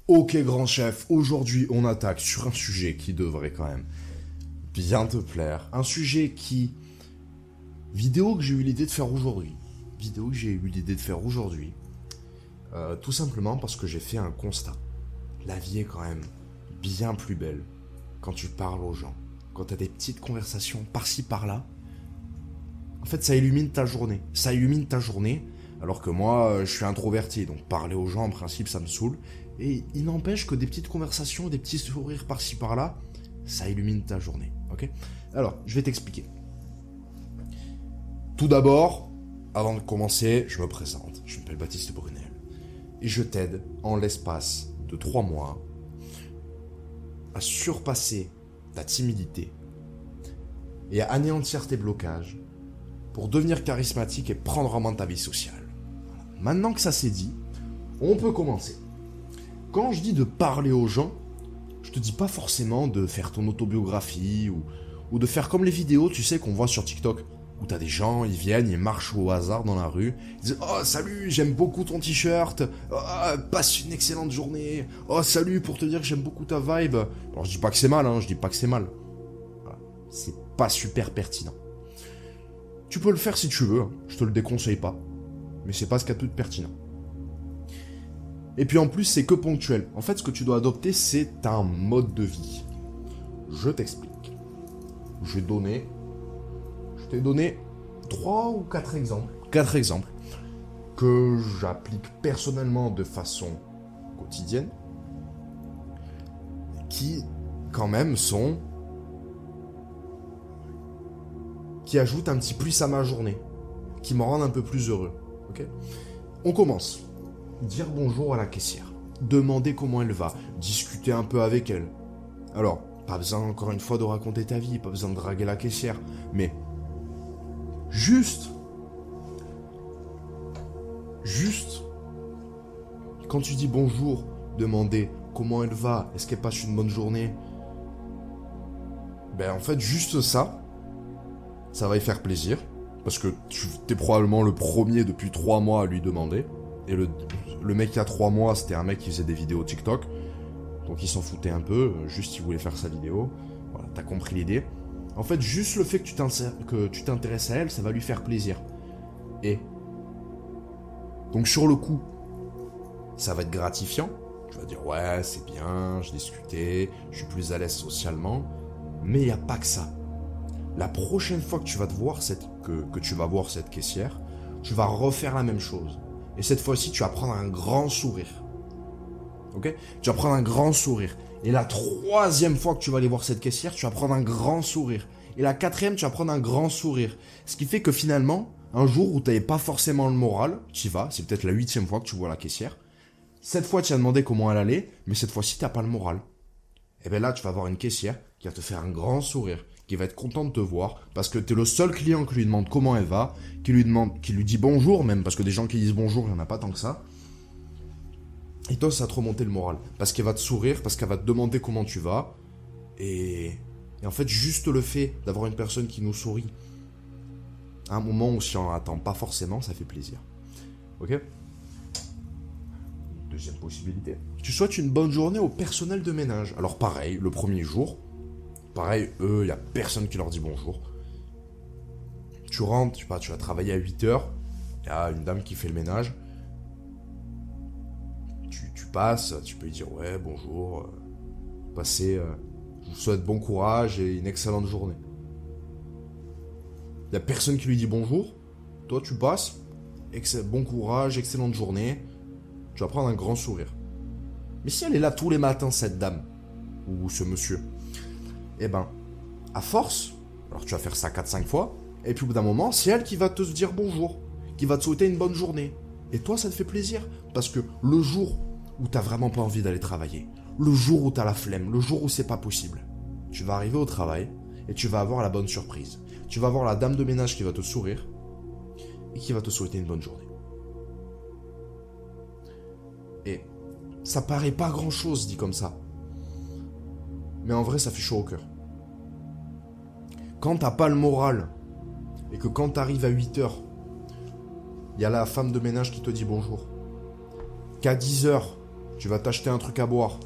Ok grand chef, aujourd'hui on attaque sur un sujet qui devrait quand même bien te plaire. Un sujet qui... Vidéo que j'ai eu l'idée de faire aujourd'hui. Tout simplement parce que j'ai fait un constat. La vie est quand même bien plus belle quand tu parles aux gens. Quand tu as des petites conversations par-ci par-là. En fait ça illumine ta journée. Alors que moi, je suis introverti, donc parler aux gens, en principe, ça me saoule. Et il n'empêche que des petites conversations, des petits sourires par-ci par-là, ça illumine ta journée, ok? Alors, je vais t'expliquer. Tout d'abord, avant de commencer, je me présente. Je m'appelle Baptiste Brunel. Et je t'aide, en l'espace de 3 mois, à surpasser ta timidité et à anéantir tes blocages pour devenir charismatique et prendre en main ta vie sociale. Maintenant que ça c'est dit, on peut commencer. Quand je dis de parler aux gens, je te dis pas forcément de faire ton autobiographie ou de faire comme les vidéos, tu sais, qu'on voit sur TikTok, où t'as des gens, ils viennent, ils marchent au hasard dans la rue, ils disent « Oh, salut, j'aime beaucoup ton t-shirt, oh, passe une excellente journée, oh, salut, pour te dire que j'aime beaucoup ta vibe. » Alors je dis pas que c'est mal, Voilà. C'est pas super pertinent. Tu peux le faire si tu veux, hein. Je te le déconseille pas. Mais c'est pas ce qu'il y a de plus pertinent. Et puis en plus, c'est que ponctuel. En fait, ce que tu dois adopter, c'est un mode de vie. Je t'explique. Je t'ai donné 3 ou 4 exemples. 4 exemples que j'applique personnellement de façon quotidienne. Qui, quand même, qui ajoutent un petit plus à ma journée. Qui me rendent un peu plus heureux. Ok ? On commence. Dire bonjour à la caissière. Demander comment elle va. Discuter un peu avec elle. Alors, pas besoin encore une fois de raconter ta vie, pas besoin de draguer la caissière, mais juste, quand tu dis bonjour, demander comment elle va, est-ce qu'elle passe une bonne journée. Ben en fait, juste ça va lui faire plaisir. Parce que tu es probablement le premier depuis 3 mois à lui demander. Et le mec il y a 3 mois, c'était un mec qui faisait des vidéos TikTok. Donc il s'en foutait un peu, juste il voulait faire sa vidéo. Voilà, t'as compris l'idée. En fait, juste le fait que tu t'intéresses à elle, ça va lui faire plaisir. Et donc sur le coup, ça va être gratifiant. Tu vas dire, ouais, c'est bien, j'ai discuté, je suis plus à l'aise socialement. Mais il n'y a pas que ça. La prochaine fois que tu vas voir cette caissière, tu vas refaire la même chose. Et cette fois-ci, tu vas prendre un grand sourire. Ok ? Tu vas prendre un grand sourire. Et la 3e fois que tu vas aller voir cette caissière, tu vas prendre un grand sourire. Et la 4e, tu vas prendre un grand sourire. Ce qui fait que finalement, un jour où tu n'avais pas forcément le moral, tu y vas, c'est peut-être la 8e fois que tu vois la caissière. Cette fois, tu as demandé comment elle allait, mais cette fois-ci, tu n'as pas le moral. Et bien là, tu vas voir une caissière qui va te faire un grand sourire, qui va être contente de te voir, parce que tu es le seul client qui lui demande comment elle va, qui lui dit bonjour même, parce que des gens qui disent bonjour, il n'y en a pas tant que ça. Et toi, ça va te remonter le moral, parce qu'elle va te sourire, parce qu'elle va te demander comment tu vas, et en fait, juste le fait d'avoir une personne qui nous sourit, à un moment où si on n'attend pas forcément, ça fait plaisir. Ok ? Deuxième possibilité. Tu souhaites une bonne journée au personnel de ménage. Alors pareil, le premier jour, eux, il n'y a personne qui leur dit bonjour. Tu rentres, tu vas travailler à 8h, il y a une dame qui fait le ménage. Tu passes, tu peux lui dire ouais, bonjour, je vous souhaite bon courage et une excellente journée. Il n'y a personne qui lui dit bonjour. Toi, tu passes, bon courage, excellente journée. Tu vas prendre un grand sourire. Mais si elle est là tous les matins, cette dame, ou ce monsieur, eh ben, à force, alors tu vas faire ça 4-5 fois, et puis au bout d'un moment, c'est elle qui va te dire bonjour, qui va te souhaiter une bonne journée. Et toi, ça te fait plaisir, parce que le jour où t'as vraiment pas envie d'aller travailler, le jour où t'as la flemme, le jour où c'est pas possible, tu vas arriver au travail, et tu vas avoir la bonne surprise. Tu vas avoir la dame de ménage qui va te sourire, et qui va te souhaiter une bonne journée. Et ça paraît pas grand chose dit comme ça. Mais en vrai, ça fait chaud au cœur. Quand t'as pas le moral, et que quand t'arrives à 8h, il y a la femme de ménage qui te dit bonjour. Qu'à 10h, tu vas t'acheter un truc à boire,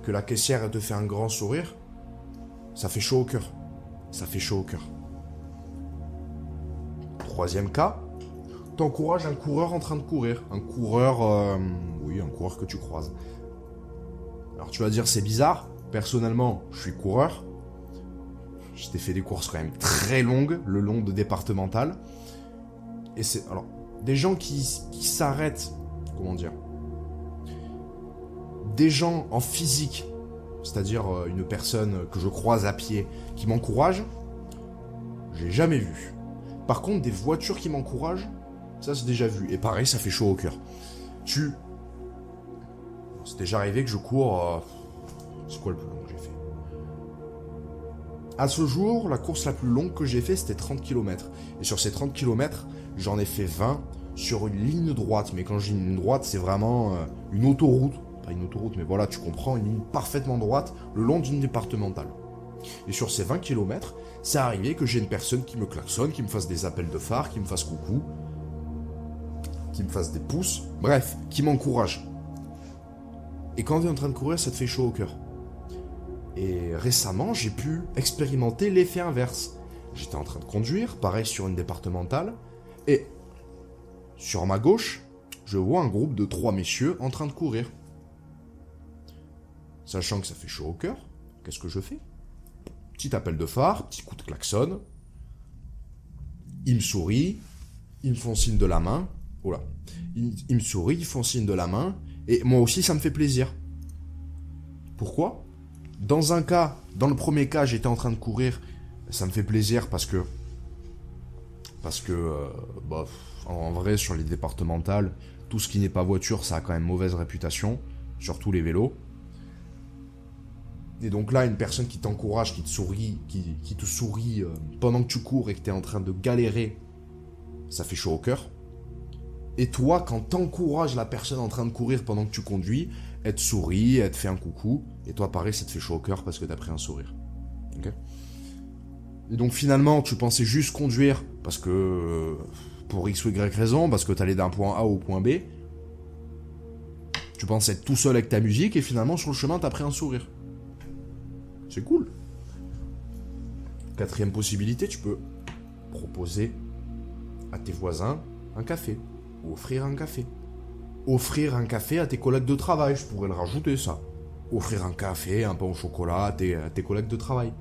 que la caissière elle te fait un grand sourire, ça fait chaud au cœur. Ça fait chaud au cœur. Troisième cas, t'encourages un coureur en train de courir. Un coureur que tu croises. Alors tu vas dire c'est bizarre. Personnellement, je suis coureur. Je t'ai fait des courses quand même très longues, le long de départemental. Et c'est... Alors, des gens qui s'arrêtent, comment dire, des gens en physique, c'est-à-dire une personne que je croise à pied, qui m'encourage, j'ai jamais vu. Par contre, des voitures qui m'encouragent, ça c'est déjà vu. Et pareil, ça fait chaud au cœur. C'est déjà arrivé que je cours... C'est quoi le plus long que j'ai fait? À ce jour, la course la plus longue que j'ai fait, c'était 30 km. Et sur ces 30 km, j'en ai fait 20 sur une ligne droite. Mais quand je dis une ligne droite, c'est vraiment une autoroute. Pas une autoroute, mais voilà, tu comprends, une ligne parfaitement droite le long d'une départementale. Et sur ces 20 km, c'est arrivé que j'ai une personne qui me klaxonne, qui me fasse des appels de phare, qui me fasse coucou, qui me fasse des pouces, bref, qui m'encourage. Et quand tu es en train de courir, ça te fait chaud au cœur. Et récemment, j'ai pu expérimenter l'effet inverse. J'étais en train de conduire, pareil sur une départementale, et sur ma gauche, je vois un groupe de 3 messieurs en train de courir. Sachant que ça fait chaud au cœur, qu'est-ce que je fais? Petit appel de phare, petit coup de klaxon. Ils me sourient, ils me font signe de la main. Oh là. Ils me sourient, ils font signe de la main, et moi aussi ça me fait plaisir. Pourquoi? Dans le premier cas, j'étais en train de courir, ça me fait plaisir parce que en vrai, sur les départementales, tout ce qui n'est pas voiture, ça a quand même mauvaise réputation, surtout les vélos. Et donc là, une personne qui t'encourage, qui te sourit, qui te sourit pendant que tu cours et que tu es en train de galérer, ça fait chaud au cœur. Et toi, quand t'encourages la personne en train de courir pendant que tu conduis, elle te sourit, elle te fait un coucou, et toi, pareil, ça te fait chaud au cœur parce que t'as pris un sourire. Okay. Et donc finalement, tu pensais juste conduire parce que, pour X ou Y raison, parce que t'allais d'un point A au point B. Tu pensais être tout seul avec ta musique, et finalement, sur le chemin, t'as pris un sourire. C'est cool. Quatrième possibilité, tu peux proposer à tes voisins un café. Ou offrir un café. Offrir un café à tes collègues de travail, je pourrais le rajouter ça. Offrir un café, un pain au chocolat à tes collègues de travail.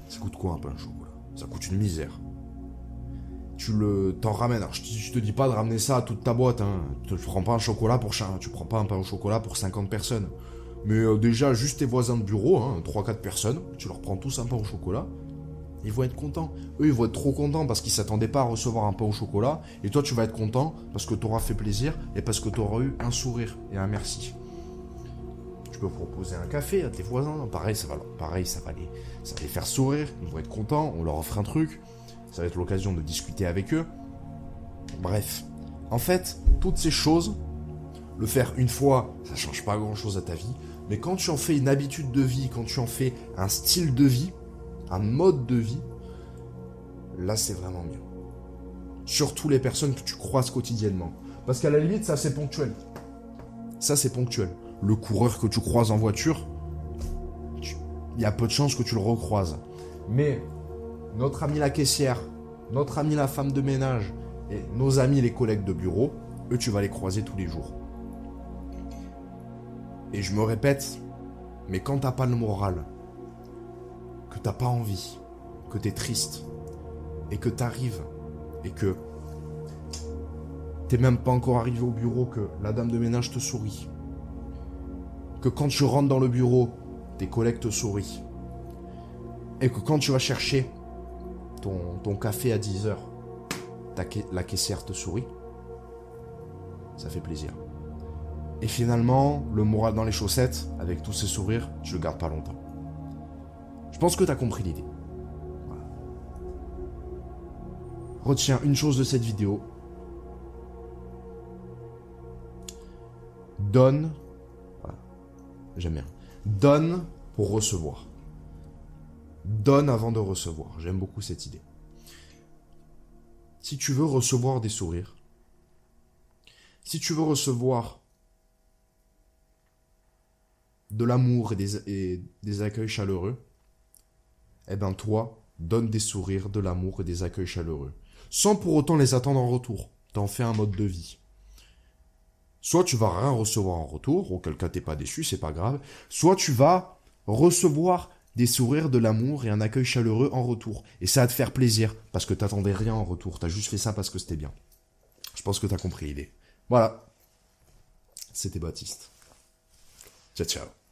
Ça coûte quoi un pain au chocolat? Ça coûte une misère. T'en ramènes. Alors, je te dis pas de ramener ça à toute ta boîte, hein. Tu prends pas un pain au chocolat pour 50 personnes. Mais déjà, juste tes voisins de bureau, hein, 3-4 personnes, tu leur prends tous un pain au chocolat, ils vont être contents. Eux, ils vont être trop contents parce qu'ils s'attendaient pas à recevoir un pain au chocolat, et toi, tu vas être content parce que tu auras fait plaisir et parce que tu auras eu un sourire et un merci. Tu peux proposer un café à tes voisins, pareil, ça va les faire sourire, ils vont être contents, on leur offre un truc, ça va être l'occasion de discuter avec eux. Bref, en fait, toutes ces choses, le faire une fois, ça change pas grand-chose à ta vie. Mais quand tu en fais une habitude de vie, quand tu en fais un style de vie, un mode de vie, là c'est vraiment mieux. Surtout les personnes que tu croises quotidiennement. Parce qu'à la limite, ça c'est ponctuel. Ça c'est ponctuel. Le coureur que tu croises en voiture, il y a peu de chances que tu le recroises. Mais notre ami la caissière, notre ami la femme de ménage et nos amis les collègues de bureau, eux tu vas les croiser tous les jours. Et je me répète, mais quand t'as pas le moral, que t'as pas envie, que t'es triste, et que t'arrives, et que t'es même pas encore arrivé au bureau, que la dame de ménage te sourit, que quand tu rentres dans le bureau, tes collègues te sourient, et que quand tu vas chercher ton café à 10h, la caissière te sourit, ça fait plaisir. Et finalement, le moral dans les chaussettes, avec tous ces sourires, tu le gardes pas longtemps. Je pense que tu as compris l'idée. Voilà. Retiens une chose de cette vidéo. Donne. Voilà. J'aime bien. Donne pour recevoir. Donne avant de recevoir. J'aime beaucoup cette idée. Si tu veux recevoir des sourires, si tu veux recevoir de l'amour et des accueils chaleureux, eh ben toi, donne des sourires, de l'amour et des accueils chaleureux. Sans pour autant les attendre en retour. T'en fais un mode de vie. Soit tu vas rien recevoir en retour, auquel cas t'es pas déçu, c'est pas grave. Soit tu vas recevoir des sourires, de l'amour et un accueil chaleureux en retour. Et ça va te faire plaisir, parce que t'attendais rien en retour. T'as juste fait ça parce que c'était bien. Je pense que t'as compris l'idée. Voilà. C'était Baptiste. Ciao, ciao.